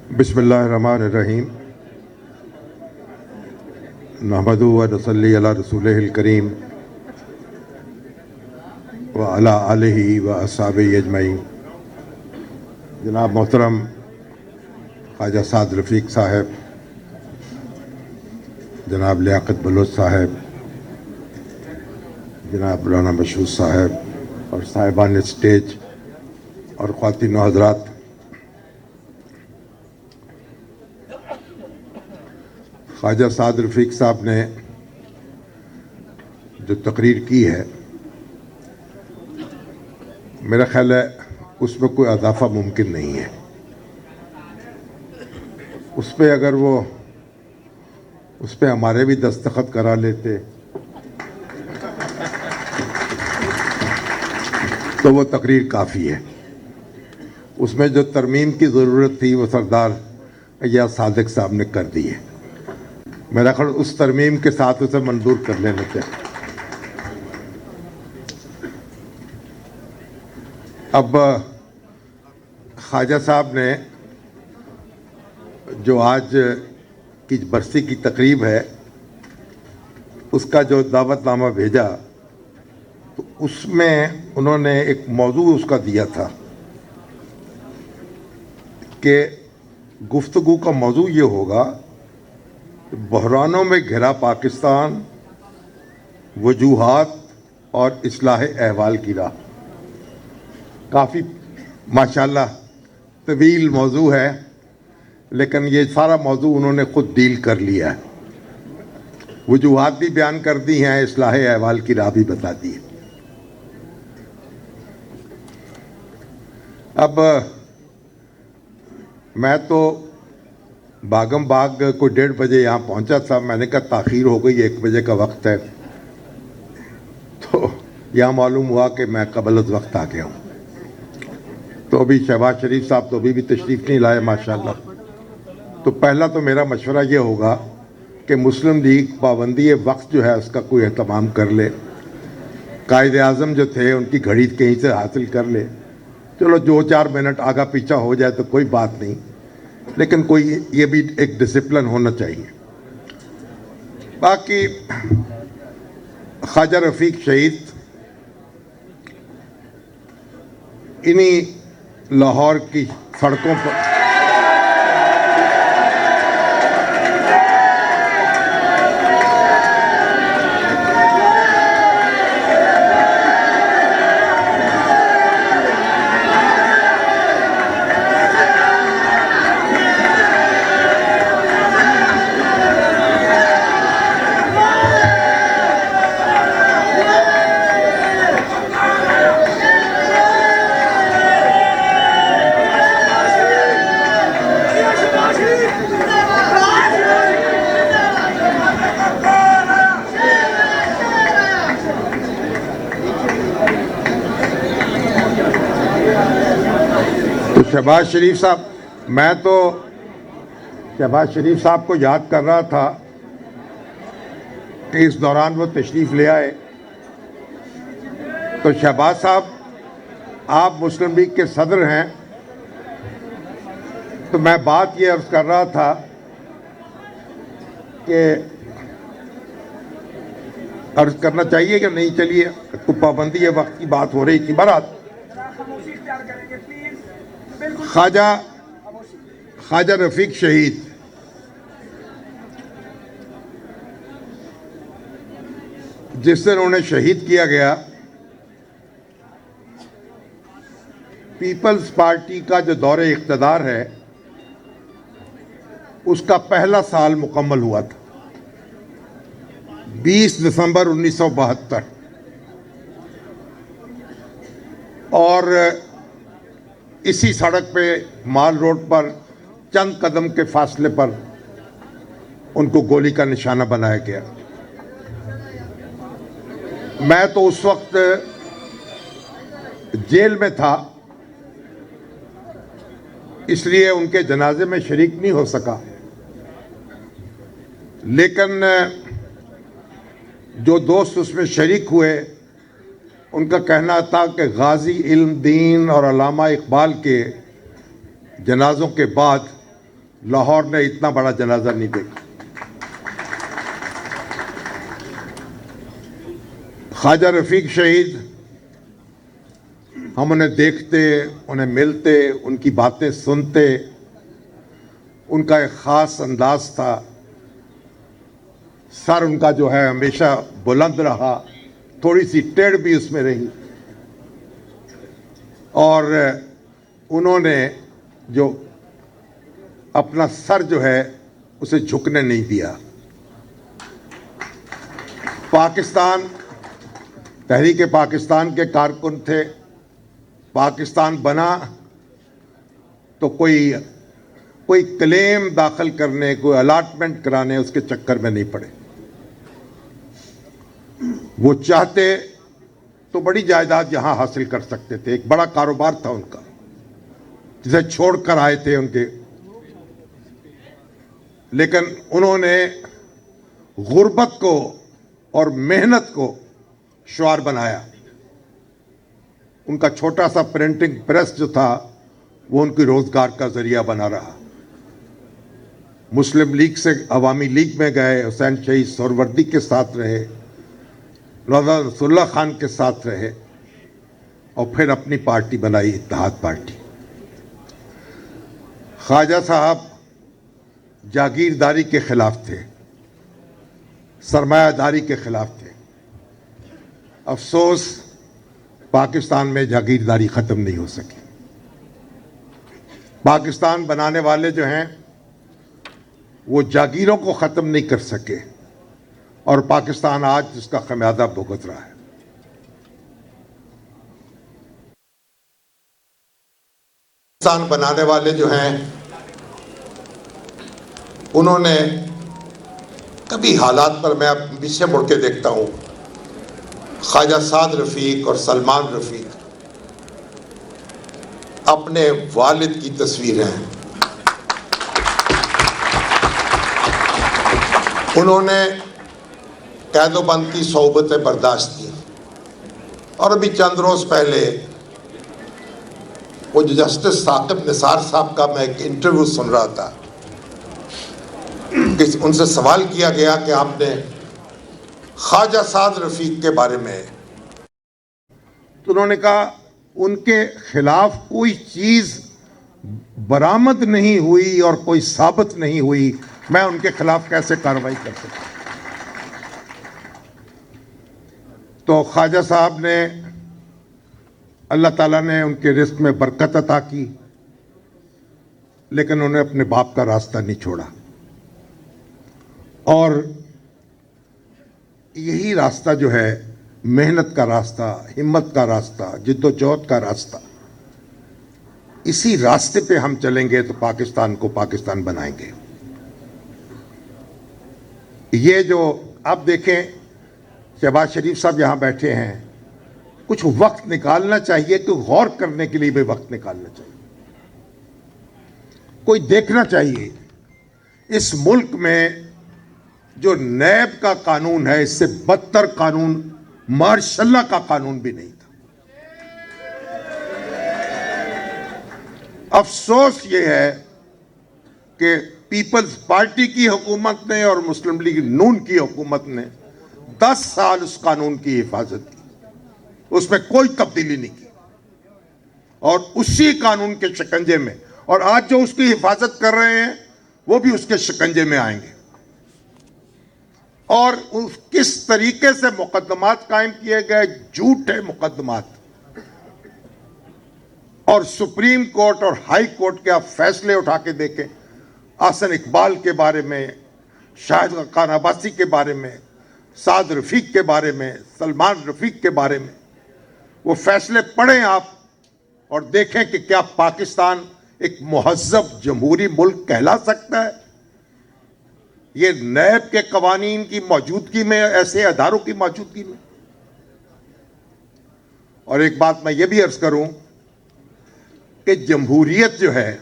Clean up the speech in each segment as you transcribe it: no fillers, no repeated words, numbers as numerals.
बिस्मिल्लाहिर्रहमानिर्रहीम। नहमदु व नसल्ली अला रसूलिहिल करीम व अला आलिहि व अस्हाबिहि अजमईन। जनाब मोहतरम ख्वाजा साद रफ़ीक साहब, जनाब लियाकत बलोच साहब, जनाब राना मशहूद साहब और साहिबान स्टेज और ख़वातीन व हज़रात, ख्वाजा साद रफ़ीक साहब ने जो तकरीर की है, मेरा ख्याल है उसमें कोई इजाफा मुमकिन नहीं है। उस पर अगर वो उस पर हमारे भी दस्तखत करा लेते तो वो तकरीर काफ़ी है। उसमें जो तरमीम की ज़रूरत थी वो सरदार अय्याज सादिक साहब ने कर दी है। मेरा ख्याल उस तरमीम के साथ उसे मंजूर कर लेना चाहिए। अब ख्वाजा साहब ने जो आज की बरसी की तकरीब है उसका जो दावतनामा भेजा, तो उसमें उन्होंने एक मौजू उसका दिया था कि गुफ्तगू का मौजू ये होगा, बहरानों में घिरा पाकिस्तान, वजूहात और इस्लाह अहवाल की राह। काफ़ी माशाल्लाह तवील मौजू है, लेकिन ये सारा मौजू उन्होंने ख़ुद डील कर लिया है। वजूहात भी बयान कर दी हैं, इस्लाह अहवाल की राह भी बता दी है। अब मैं तो बागम बाग को 1:30 बजे यहाँ पहुँचा था। मैंने कहा ताख़ीर हो गई, 1 बजे का वक्त है। तो यहाँ मालूम हुआ कि मैं क़बल वक्त आ गया हूँ। तो अभी शहबाज शरीफ साहब तो अभी भी तशरीफ़ नहीं लाए माशाल्लाह। तो पहला तो मेरा मशवरा ये होगा कि मुस्लिम लीग पाबंदी वक्त जो है उसका कोई एहतमाम कर ले। कायदे आज़म जो थे उनकी घड़ी कहीं से हासिल कर ले। चलो 2-4 मिनट आगा पीछा हो जाए तो कोई बात नहीं, लेकिन कोई ये भी एक डिसिप्लिन होना चाहिए। बाकी ख्वाजा रफ़ीक शहीद इन्हीं लाहौर की सड़कों पर शहबाज शरीफ साहब, मैं तो शहबाज शरीफ साहब को याद कर रहा था कि इस दौरान वो तशरीफ़ ले आए। तो शहबाज साहब, आप मुस्लिम लीग के सदर हैं, तो मैं बात ये अर्ज़ कर रहा था कि अर्ज़ करना चाहिए कि नहीं। चलिए, तो पाबंदी वक्त की बात हो रही थी। बहरहाल ख्वाजा रफ़ीक शहीद जिस दिन उन्हें शहीद किया गया, पीपल्स पार्टी का जो दौरे इक़्तिदार है उसका पहला साल मुकम्मल हुआ था, 20 दिसंबर 1972। और इसी सड़क पे माल रोड पर चंद कदम के फासले पर उनको गोली का निशाना बनाया गया। मैं तो उस वक्त जेल में था, इसलिए उनके जनाजे में शरीक नहीं हो सका। लेकिन जो दोस्त उसमें शरीक हुए, उनका कहना था कि गाजी इल्म दीन और अल्लामा इकबाल के जनाजों के बाद लाहौर ने इतना बड़ा जनाजा नहीं देखा। ख्वाजा रफीक शहीद, हम उन्हें देखते, उन्हें मिलते, उनकी बातें सुनते, उनका एक ख़ास अंदाज था। सर उनका जो है हमेशा बुलंद रहा, थोड़ी सी टेढ़ भी उसमें रही, और उन्होंने जो अपना सर जो है उसे झुकने नहीं दिया। पाकिस्तान, तहरीक पाकिस्तान के कारकुन थे। पाकिस्तान बना तो कोई क्लेम दाखिल करने, कोई अलॉटमेंट कराने उसके चक्कर में नहीं पड़े। वो चाहते तो बड़ी जायदाद यहां हासिल कर सकते थे, एक बड़ा कारोबार था उनका जिसे छोड़कर आए थे उनके, लेकिन उन्होंने गुर्बत को और मेहनत को शुआर बनाया। उनका छोटा सा प्रिंटिंग प्रेस जो था वो उनकी रोजगार का जरिया बना रहा। मुस्लिम लीग से अवामी लीग में गए, हुसैन शहीद सोहरवर्दी के साथ रहे, रज़ा नसरुल्लाह खान के साथ रहे, और फिर अपनी पार्टी बनाई, इत्तेहाद पार्टी। ख्वाजा साहब जागीरदारी के खिलाफ थे, सरमायादारी के खिलाफ थे। अफसोस पाकिस्तान में जागीरदारी ख़त्म नहीं हो सकी। पाकिस्तान बनाने वाले जो हैं वो जागीरों को ख़त्म नहीं कर सके, और पाकिस्तान आज उसका खमियाजा भुगत रहा है। पाकिस्तान बनाने वाले जो हैं उन्होंने कभी हालात पर, मैं अब पीछे मुड़ के देखता हूँ, ख्वाजा साद रफ़ीक और सलमान रफ़ीक अपने वालिद की तस्वीर हैं। उन्होंने कैदोबंद की सोबतें बर्दाश्त की, और अभी चंद रोज़ पहले वो जस्टिस साकिब निसार साहब का मैं एक इंटरव्यू सुन रहा था कि उनसे सवाल किया गया कि आपने ख्वाजा साद रफ़ीक के बारे में, तो उन्होंने कहा उनके खिलाफ कोई चीज़ बरामद नहीं हुई और कोई साबित नहीं हुई, मैं उनके खिलाफ कैसे कार्रवाई कर सकता। तो ख्वाजा साहब ने, अल्लाह ताला ने उनके रिस्क में बरकत अता की, लेकिन उन्होंने अपने बाप का रास्ता नहीं छोड़ा, और यही रास्ता जो है, मेहनत का रास्ता, हिम्मत का रास्ता, जिद्दोजहद का रास्ता, इसी रास्ते पे हम चलेंगे तो पाकिस्तान को पाकिस्तान बनाएंगे। ये जो आप देखें, शहबाज शरीफ साहब यहाँ बैठे हैं, कुछ वक्त निकालना चाहिए, कि गौर करने के लिए भी वक्त निकालना चाहिए। कोई देखना चाहिए इस मुल्क में जो नैब का कानून है, इससे बदतर कानून मार्शल्ला का कानून भी नहीं था। अफसोस ये है कि पीपल्स पार्टी की हुकूमत ने और मुस्लिम लीग नून की हुकूमत ने 10 साल उस कानून की हिफाजत की, उसमें कोई तब्दीली नहीं की, और उसी कानून के शिकंजे में, और आज जो उसकी हिफाजत कर रहे हैं वो भी उसके शिकंजे में आएंगे। और किस तरीके से मुकदमात कायम किए गए, झूठे मुकदमात, और सुप्रीम कोर्ट और हाई कोर्ट के आप फैसले उठा के देखें, आसन इकबाल के बारे में, शाहिद खान अब्बासी के बारे में, साद रफ़ीक के बारे में, सलमान रफ़ीक के बारे में, वो फैसले पढ़ें आप और देखें कि क्या पाकिस्तान एक मुहज़्ज़ब जमहूरी मुल्क कहला सकता है। ये नैब के कवानीन की मौजूदगी में, ऐसे अदारों की मौजूदगी में। और एक बात मैं ये भी अर्ज करूं कि जमहूरियत जो है,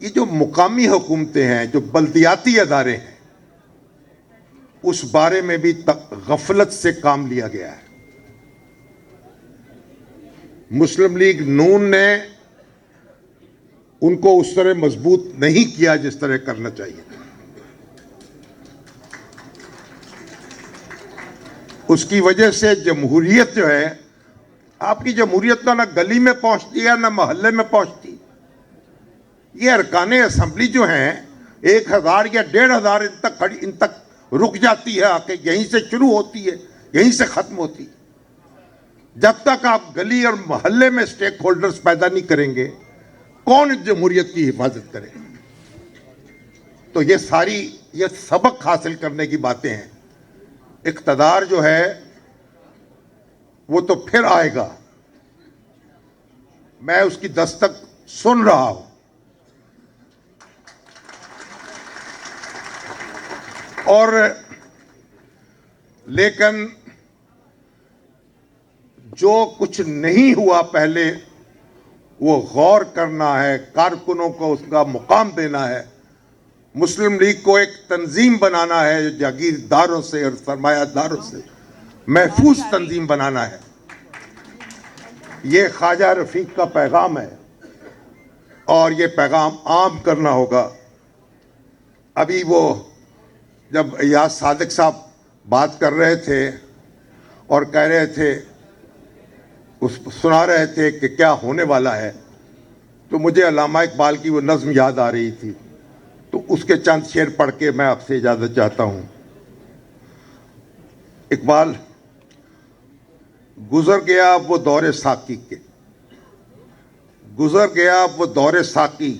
ये जो मुकामी हुकूमतें हैं, जो बल्दियाती अदारे हैं, उस बारे में भी गफलत से काम लिया गया है। मुस्लिम लीग नून ने उनको उस तरह मजबूत नहीं किया जिस तरह करना चाहिए। उसकी वजह से जमहूरियत जो है, आपकी जमहूरियत ना गली में पहुंचती है ना मोहल्ले में पहुंचती। ये अरकाने असम्बली जो हैं 1000 या 1500 इन तक रुक जाती है आके, यहीं से शुरू होती है, यहीं से खत्म होती है। जब तक आप गली और मोहल्ले में स्टेक होल्डर्स पैदा नहीं करेंगे, कौन जमहूरियत की हिफाजत करेगा? तो ये सबक हासिल करने की बातें हैं। इक़्तिदार जो है वो तो फिर आएगा, मैं उसकी दस्तक सुन रहा हूं। और लेकिन जो कुछ नहीं हुआ पहले वो गौर करना है, कारकुनों को उसका मुकाम देना है, मुस्लिम लीग को एक तंजीम बनाना है जो जागीरदारों से और सरमायादारों से महफूज तंजीम बनाना है। ये ख्वाजा रफीक का पैगाम है और ये पैगाम आम करना होगा। अभी वो जब याद सादिक साहब बात कर रहे थे और कह रहे थे, सुना रहे थे कि क्या होने वाला है, तो मुझे अल्लामा इकबाल की वो नज़्म याद आ रही थी, तो उसके चंद शेर पढ़ के मैं आपसे इजाज़त चाहता हूँ। इकबाल, गुजर गया वो दौरे साकी के, गुजर गया वो दौरे साकी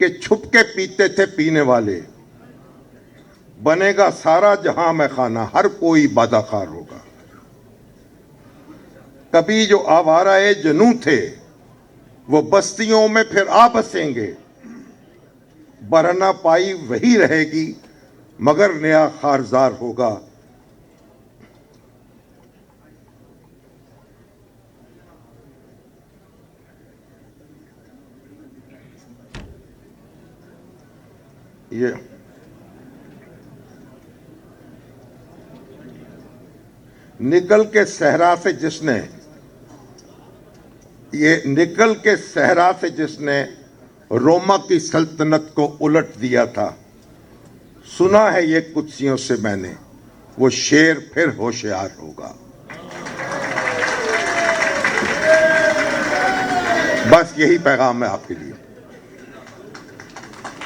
के छुप के पीते थे पीने वाले, बनेगा सारा जहां में खाना, हर कोई बादाखार होगा। कभी जो आवाराए जनू थे वो बस्तियों में फिर आ बसेंगे, बरना पाई वही रहेगी मगर नया खारजार होगा। ये निकल के सहरा से जिसने, ये निकल के सहरा से जिसने रोमा की सल्तनत को उलट दिया था, सुना है ये कुत्सियों से मैंने, वो शेर फिर होशियार होगा। बस यही पैगाम है आपके लिए।